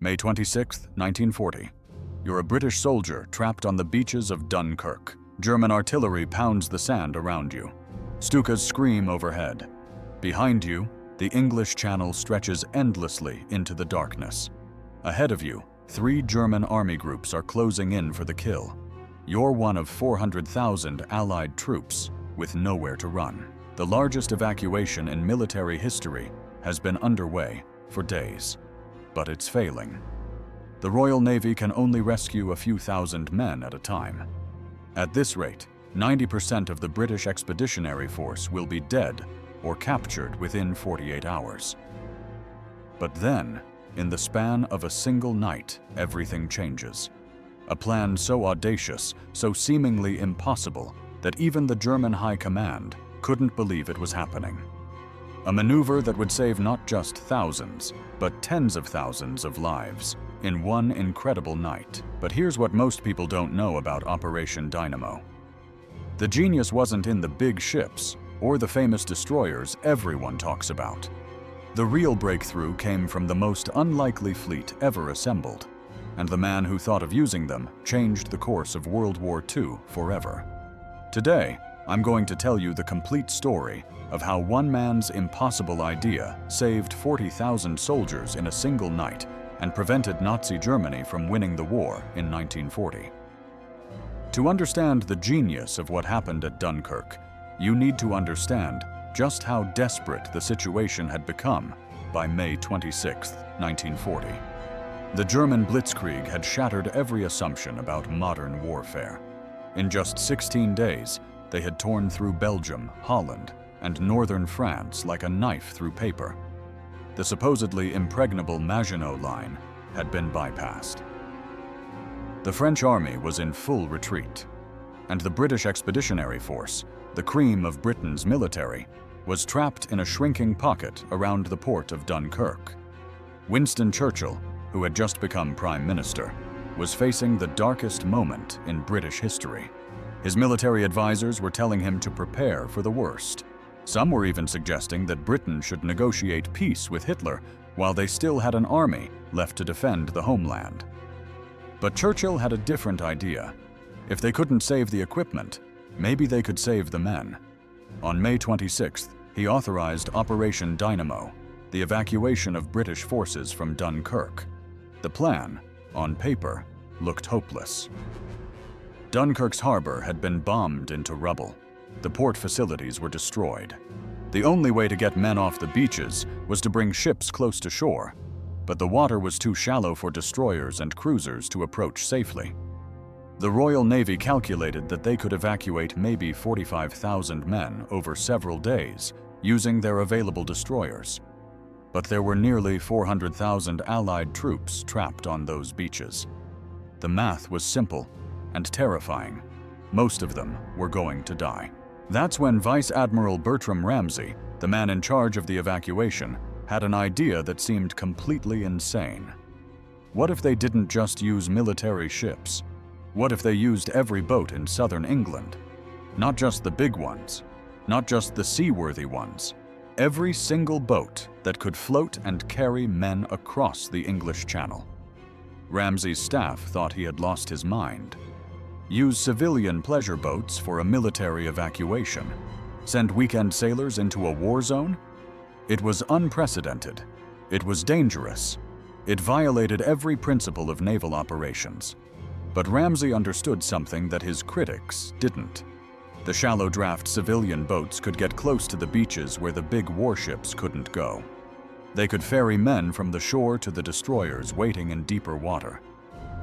May 26, 1940. You're a British soldier trapped on the beaches of Dunkirk. German artillery pounds the sand around you. Stukas scream overhead. Behind you, the English Channel stretches endlessly into the darkness. Ahead of you, 3 German army groups are closing in for the kill. You're one of 400,000 Allied troops with nowhere to run. The largest evacuation in military history has been underway for days, but it's failing. The Royal Navy can only rescue a few thousand men at a time. At this rate, 90% of the British Expeditionary Force will be dead or captured within 48 hours. But then, in the span of a single night, everything changes. A plan so audacious, so seemingly impossible, that even the German High Command couldn't believe it was happening. A maneuver that would save not just thousands, but tens of thousands of lives in one incredible night. But here's what most people don't know about Operation Dynamo. The genius wasn't in the big ships or the famous destroyers everyone talks about. The real breakthrough came from the most unlikely fleet ever assembled, and the man who thought of using them changed the course of World War II forever. Today, I'm going to tell you the complete story of how one man's impossible idea saved 40,000 soldiers in a single night and prevented Nazi Germany from winning the war in 1940. To understand the genius of what happened at Dunkirk, you need to understand just how desperate the situation had become by May 26, 1940. The German blitzkrieg had shattered every assumption about modern warfare. In just 16 days, they had torn through Belgium, Holland, and northern France like a knife through paper. The supposedly impregnable Maginot Line had been bypassed. The French army was in full retreat, and the British Expeditionary Force, the cream of Britain's military, was trapped in a shrinking pocket around the port of Dunkirk. Winston Churchill, who had just become Prime Minister, was facing the darkest moment in British history. His military advisors were telling him to prepare for the worst. Some were even suggesting that Britain should negotiate peace with Hitler while they still had an army left to defend the homeland. But Churchill had a different idea. If they couldn't save the equipment, maybe they could save the men. On May 26th, he authorized Operation Dynamo, the evacuation of British forces from Dunkirk. The plan, on paper, looked hopeless. Dunkirk's harbor had been bombed into rubble. The port facilities were destroyed. The only way to get men off the beaches was to bring ships close to shore, but the water was too shallow for destroyers and cruisers to approach safely. The Royal Navy calculated that they could evacuate maybe 45,000 men over several days using their available destroyers. But there were nearly 400,000 Allied troops trapped on those beaches. The math was simple and terrifying. Most of them were going to die. That's when Vice Admiral Bertram Ramsay, the man in charge of the evacuation, had an idea that seemed completely insane. What if they didn't just use military ships? What if they used every boat in southern England? Not just the big ones, not just the seaworthy ones. Every single boat that could float and carry men across the English Channel. Ramsay's staff thought he had lost his mind. Use civilian pleasure boats for a military evacuation. Send weekend sailors into a war zone? It was unprecedented. It was dangerous. It violated every principle of naval operations. But Ramsay understood something that his critics didn't. The shallow draft civilian boats could get close to the beaches where the big warships couldn't go. They could ferry men from the shore to the destroyers waiting in deeper water.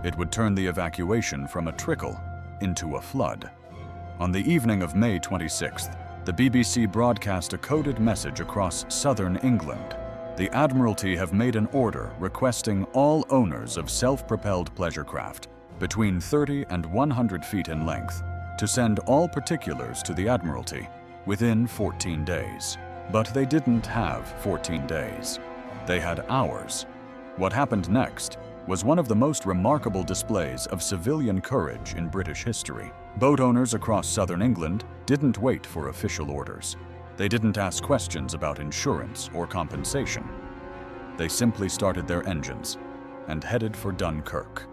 It would turn the evacuation from a trickle into a flood. On the evening of May 26th, the BBC broadcast a coded message across southern England. The Admiralty have made an order requesting all owners of self-propelled pleasure craft between 30 and 100 feet in length to send all particulars to the Admiralty within 14 days. But they didn't have 14 days. They had hours. What happened next was one of the most remarkable displays of civilian courage in British history. Boat owners across southern England didn't wait for official orders. They didn't ask questions about insurance or compensation. They simply started their engines. and headed for Dunkirk.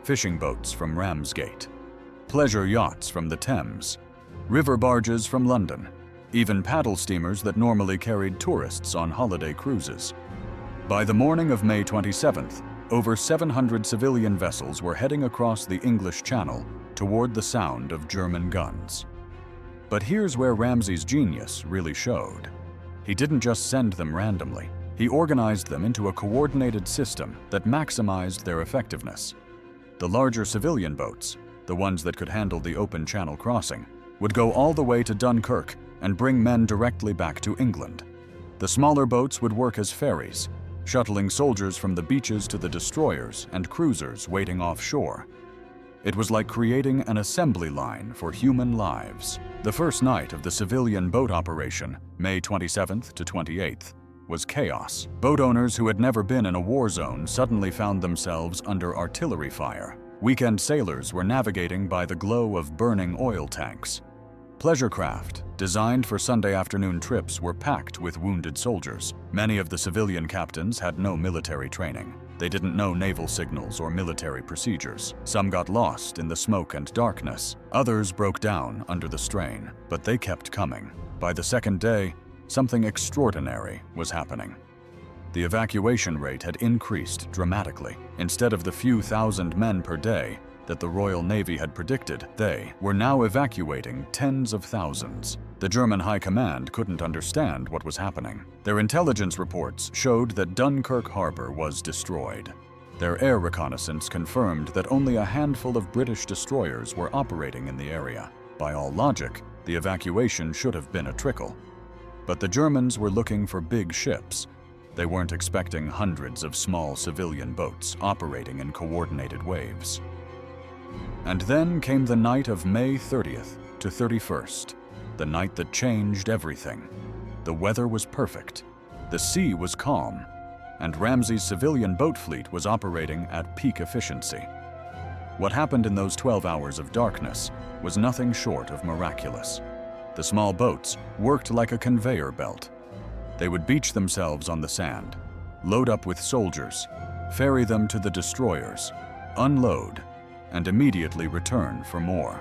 Fishing boats from Ramsgate, pleasure yachts from the Thames, river barges from London, even paddle steamers that normally carried tourists on holiday cruises. By the morning of May 27th, over 700 civilian vessels were heading across the English Channel toward the sound of German guns. But here's where Ramsay's genius really showed. He didn't just send them randomly. He organized them into a coordinated system that maximized their effectiveness. The larger civilian boats, the ones that could handle the open channel crossing, would go all the way to Dunkirk and bring men directly back to England. The smaller boats would work as ferries, shuttling soldiers from the beaches to the destroyers and cruisers waiting offshore. It was like creating an assembly line for human lives. The first night of the civilian boat operation, May 27th to 28th, was chaos. Boat owners who had never been in a war zone suddenly found themselves under artillery fire. Weekend sailors were navigating by the glow of burning oil tanks. Pleasure craft, designed for Sunday afternoon trips, were packed with wounded soldiers. Many of the civilian captains had no military training. They didn't know naval signals or military procedures. Some got lost in the smoke and darkness. Others broke down under the strain, but they kept coming. By the second day, something extraordinary was happening. The evacuation rate had increased dramatically. Instead of the few thousand men per day that the Royal Navy had predicted, they were now evacuating tens of thousands. The German High Command couldn't understand what was happening. Their intelligence reports showed that Dunkirk harbor was destroyed. Their air reconnaissance confirmed that only a handful of British destroyers were operating in the area. By all logic, the evacuation should have been a trickle. But the Germans were looking for big ships. They weren't expecting hundreds of small civilian boats operating in coordinated waves. And then came the night of May 30th to 31st, the night that changed everything. The weather was perfect, the sea was calm, and Ramsay's civilian boat fleet was operating at peak efficiency. What happened in those 12 hours of darkness was nothing short of miraculous. The small boats worked like a conveyor belt. They would beach themselves on the sand, load up with soldiers, ferry them to the destroyers, unload, and immediately return for more.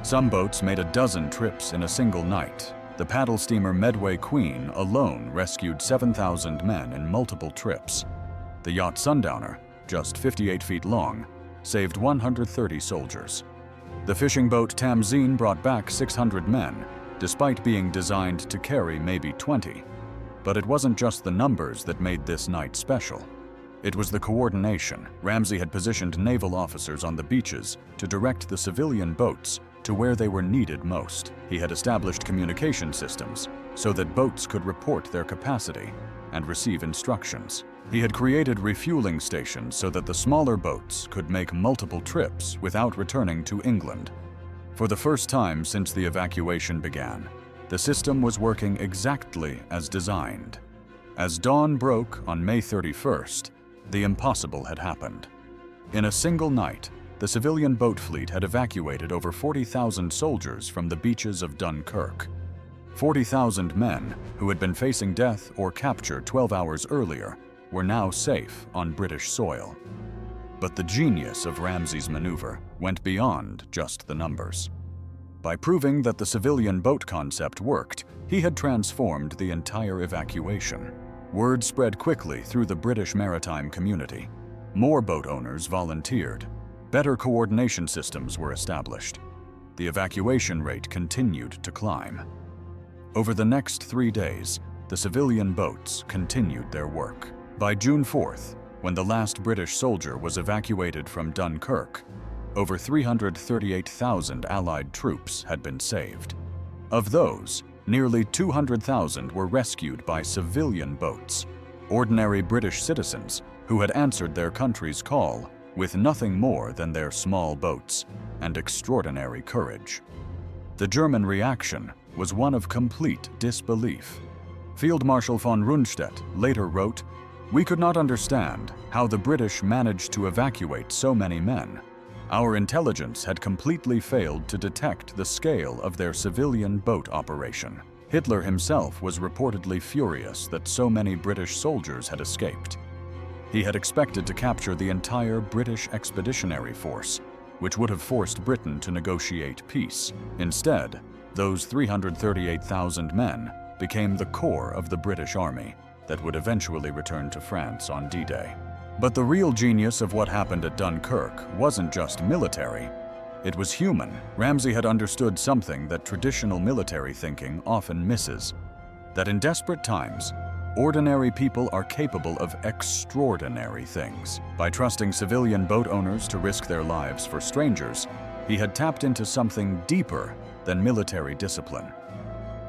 Some boats made a dozen trips in a single night. The paddle steamer Medway Queen alone rescued 7,000 men in multiple trips. The yacht Sundowner, just 58 feet long, saved 130 soldiers. The fishing boat Tamzine brought back 600 men, despite being designed to carry maybe 20. But it wasn't just the numbers that made this night special. It was the coordination. Ramsay had positioned naval officers on the beaches to direct the civilian boats to where they were needed most. He had established communication systems so that boats could report their capacity and receive instructions. He had created refueling stations so that the smaller boats could make multiple trips without returning to England. For the first time since the evacuation began, the system was working exactly as designed. As dawn broke on May 31st, the impossible had happened. In a single night, the civilian boat fleet had evacuated over 40,000 soldiers from the beaches of Dunkirk. 40,000 men who had been facing death or capture 12 hours earlier were now safe on British soil. But the genius of Ramsay's maneuver went beyond just the numbers. By proving that the civilian boat concept worked, he had transformed the entire evacuation. Word spread quickly through the British maritime community. More boat owners volunteered. Better coordination systems were established. The evacuation rate continued to climb. Over the next 3 days, the civilian boats continued their work. By June 4th, when the last British soldier was evacuated from Dunkirk, over 338,000 Allied troops had been saved. Of those, nearly 200,000 were rescued by civilian boats, ordinary British citizens who had answered their country's call with nothing more than their small boats and extraordinary courage. The German reaction was one of complete disbelief. Field Marshal von Rundstedt later wrote, "We could not understand how the British managed to evacuate so many men. Our intelligence had completely failed to detect the scale of their civilian boat operation." Hitler himself was reportedly furious that so many British soldiers had escaped. He had expected to capture the entire British expeditionary force, which would have forced Britain to negotiate peace. Instead, those 338,000 men became the core of the British Army that would eventually return to France on D-Day. But the real genius of what happened at Dunkirk wasn't just military. It was human. Ramsay had understood something that traditional military thinking often misses: that in desperate times, ordinary people are capable of extraordinary things. By trusting civilian boat owners to risk their lives for strangers, he had tapped into something deeper than military discipline.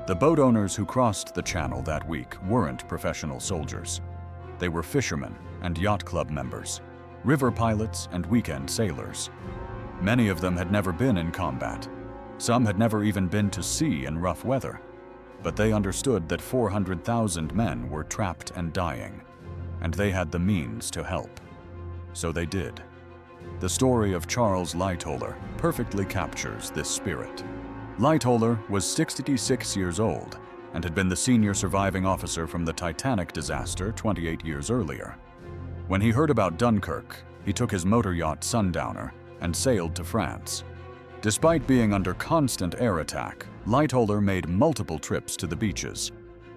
The boat owners who crossed the channel that week weren't professional soldiers. They were fishermen and yacht club members, river pilots and weekend sailors. Many of them had never been in combat. Some had never even been to sea in rough weather. But they understood that 400,000 men were trapped and dying, and they had the means to help. So they did. The story of Charles Lightoller perfectly captures this spirit. Lightoller was 66 years old and had been the senior surviving officer from the Titanic disaster 28 years earlier. When he heard about Dunkirk, he took his motor yacht Sundowner and sailed to France. Despite being under constant air attack, Lightoller made multiple trips to the beaches.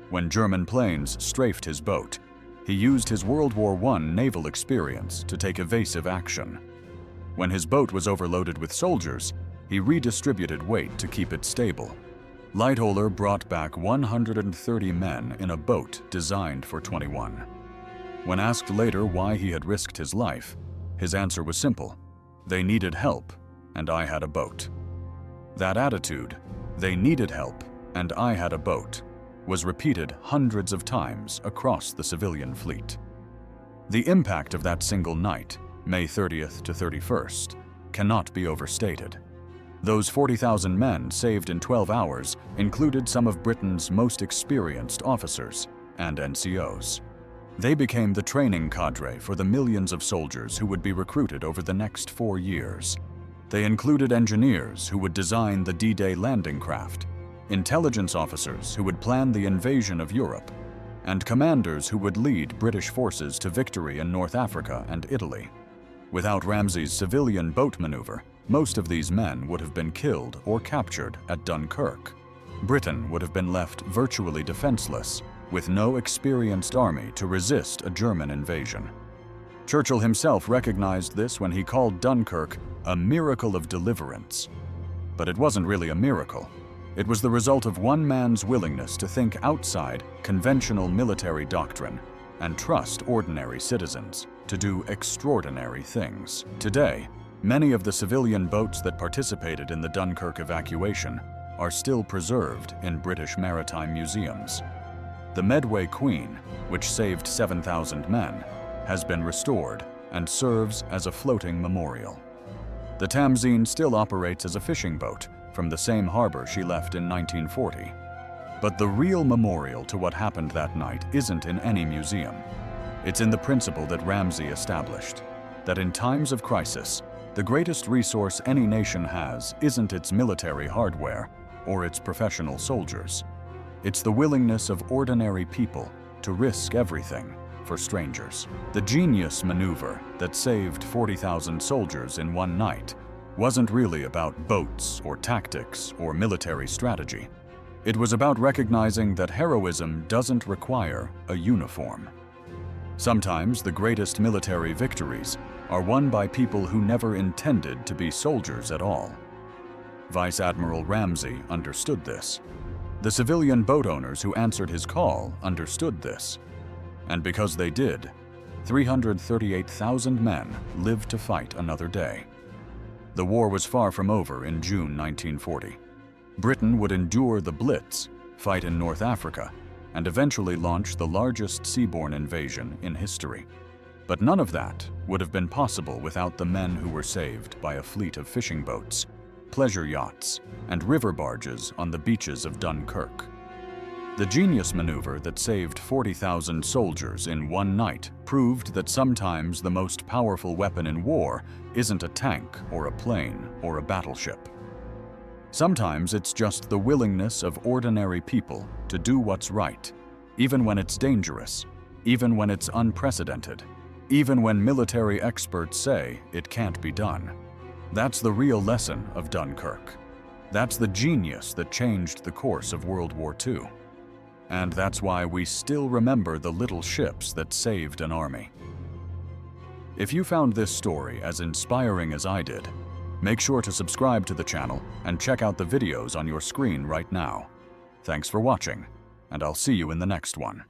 When German planes strafed his boat, he used his World War I naval experience to take evasive action. When his boat was overloaded with soldiers, he redistributed weight to keep it stable. Lightoller brought back 130 men in a boat designed for 21. When asked later why he had risked his life, his answer was simple: they needed help, and I had a boat. That attitude, they needed help, and I had a boat, was repeated hundreds of times across the civilian fleet. The impact of that single night, May 30th to 31st, cannot be overstated. Those 40,000 men saved in 12 hours included some of Britain's most experienced officers and NCOs. They became the training cadre for the millions of soldiers who would be recruited over the next 4 years. They included engineers who would design the D-Day landing craft, intelligence officers who would plan the invasion of Europe, and commanders who would lead British forces to victory in North Africa and Italy. Without Ramsay's civilian boat maneuver, most of these men would have been killed or captured at Dunkirk. Britain would have been left virtually defenseless, with no experienced army to resist a German invasion. Churchill himself recognized this when he called Dunkirk a miracle of deliverance. But it wasn't really a miracle. It was the result of one man's willingness to think outside conventional military doctrine and trust ordinary citizens to do extraordinary things. Today, many of the civilian boats that participated in the Dunkirk evacuation are still preserved in British maritime museums. The Medway Queen, which saved 7,000 men, has been restored and serves as a floating memorial. The Tamzine still operates as a fishing boat from the same harbor she left in 1940. But the real memorial to what happened that night isn't in any museum. It's in the principle that Ramsay established, that in times of crisis, the greatest resource any nation has isn't its military hardware or its professional soldiers. It's the willingness of ordinary people to risk everything for strangers. The genius maneuver that saved 40,000 soldiers in one night wasn't really about boats or tactics or military strategy. It was about recognizing that heroism doesn't require a uniform. Sometimes the greatest military victories are won by people who never intended to be soldiers at all. Vice Admiral Ramsay understood this. The civilian boat owners who answered his call understood this. And because they did, 338,000 men lived to fight another day. The war was far from over in June 1940. Britain would endure the Blitz, fight in North Africa, and eventually launch the largest seaborne invasion in history. But none of that would have been possible without the men who were saved by a fleet of fishing boats, pleasure yachts, and river barges on the beaches of Dunkirk. The genius maneuver that saved 40,000 soldiers in one night proved that sometimes the most powerful weapon in war isn't a tank or a plane or a battleship. Sometimes it's just the willingness of ordinary people to do what's right, even when it's dangerous, even when it's unprecedented, even when military experts say it can't be done. That's the real lesson of Dunkirk. That's the genius that changed the course of World War II. And that's why we still remember the little ships that saved an army. If you found this story as inspiring as I did, make sure to subscribe to the channel and check out the videos on your screen right now. Thanks for watching, and I'll see you in the next one.